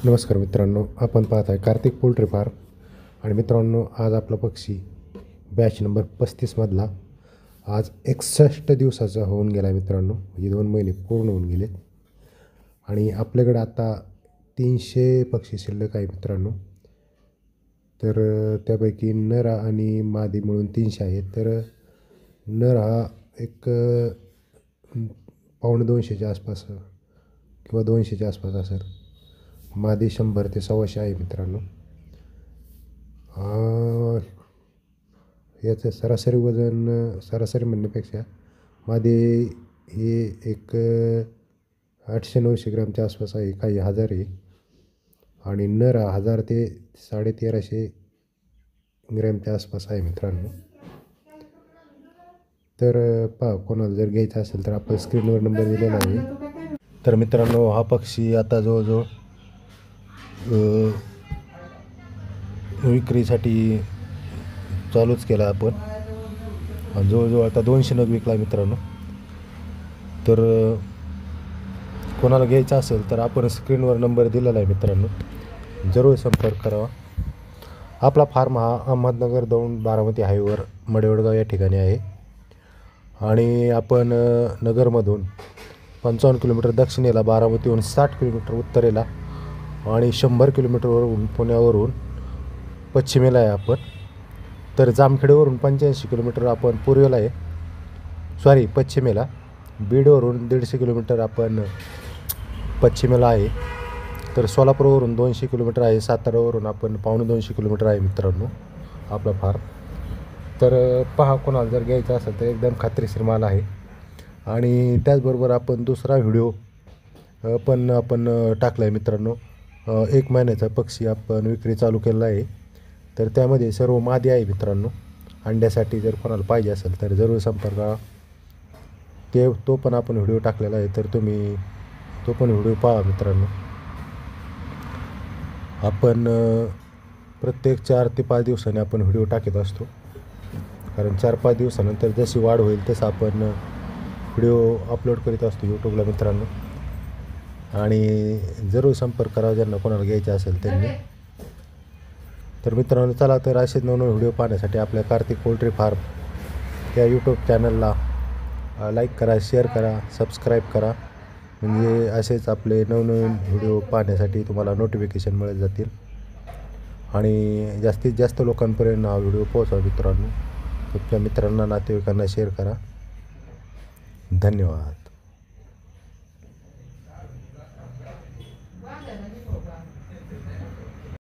नमस्कार मित्रांनो, आपण पाहत आहे कार्तिक पोल्ट्री फार्म. आणि मित्रांनो, आज आपला पक्षी बॅच नंबर 35मधला आज 61 दिवसाचा होऊन गेला आहे मित्रांनो. म्हणजे 2 महिने पूर्ण होऊन गेले आणि आपल्याकडे आता 300 पक्षी शिल्लक आहे मित्रांनो. तर त्यापैकी नर आणि मादी मिळून 300 आहेत. तर नर हा एक 1.25-200च्या आसपास किंवा 200च्या आसपास असेल. मादी 100 ते 125 आहे मित्रांनो. याचं सरासरी वजन, सरासरी म्हणण्यापेक्षा मादी हे एक 800-900 ग्रामच्या आसपास आहे, काही 1000 आहे. आणि नर 1000 ते 1350 ग्रॅमच्या आसपास आहे मित्रांनो. तर पहा, कोणाला जर घ्यायचा असेल तर आपण स्क्रीनवर नंबर दिलेला आहे. तर मित्रांनो, हा पक्षी आता जवळजवळ विक्रीसाठी चालूच केला आपण. जवळजवळ आता 200 नग विकला मित्रांनो. तर कोणाला घ्यायचा असेल तर आपण स्क्रीनवर नंबर दिलेला आहे मित्रांनो, जरूर संपर्क करावा. आपला फार्म हा अहमदनगर दौंड बारामती हायवेवर मडेवडगाव या ठिकाणी आहे. आणि आपण नगरमधून 55 किलोमीटर दक्षिणेला, बारामतीहून 60 किलोमीटर उत्तरेला आणि 100 किलोमीटरवरून पुण्यावरून पश्चिमेला आहे आपण. तर जामखेडवरून 85 किलोमीटर आपण पूर्वेला आहे, पश्चिमेला. बीडवरून 150 किलोमीटर आपण पश्चिमेला आहे. तर सोलापूरवरून 200 किलोमीटर आहे. सातारावरून आपण 1.25 किलोमीटर आहे मित्रांनो आपला फार्म. तर पहा, कोणाला जर घ्यायचा असेल तर एकदम खात्रीशीर माल आहे. आणि त्याचबरोबर आपण दुसरा व्हिडिओ पण आपण टाकला आहे मित्रांनो. 1 महिन्याचा पक्षी आपण विक्री चालू केला आहे. तर त्यामध्ये सर्व मादी आहे मित्रांनो. अंड्यासाठी जर कोणाला पाहिजे असेल तर जरूर संपर्क करा. तो पण आपण व्हिडिओ टाकलेला आहे, तर तुम्ही तो पण व्हिडिओ पहा मित्रांनो. आपण प्रत्येक 4 ते 5 दिवसांनी आपण व्हिडिओ टाकत असतो, कारण 4-5 दिवसानंतर जशी वाढ होईल तसं आपण व्हिडिओ अपलोड करीत असतो यूट्यूबला मित्रांनो. आणि जरूर संपर्क करा ज्यांना कोणाला घ्यायचे असेल त्यांनी. तर मित्रांनो, चला तर असेच नवनवीन व्हिडिओ पाहण्यासाठी आपल्या कार्तिक पोल्ट्री फार्म या यूट्यूब चॅनलला लाईक करा, शेअर करा, सबस्क्राईब करा. म्हणजे असेच आपले नवनवीन व्हिडिओ पाहण्यासाठी तुम्हाला नोटिफिकेशन मिळत जातील. आणि जास्तीत जास्त लोकांपर्यंत हा व्हिडिओ पोहोचवा मित्रांनो. तुमच्या मित्रांना, नातेवाईकांना शेअर करा. धन्यवाद.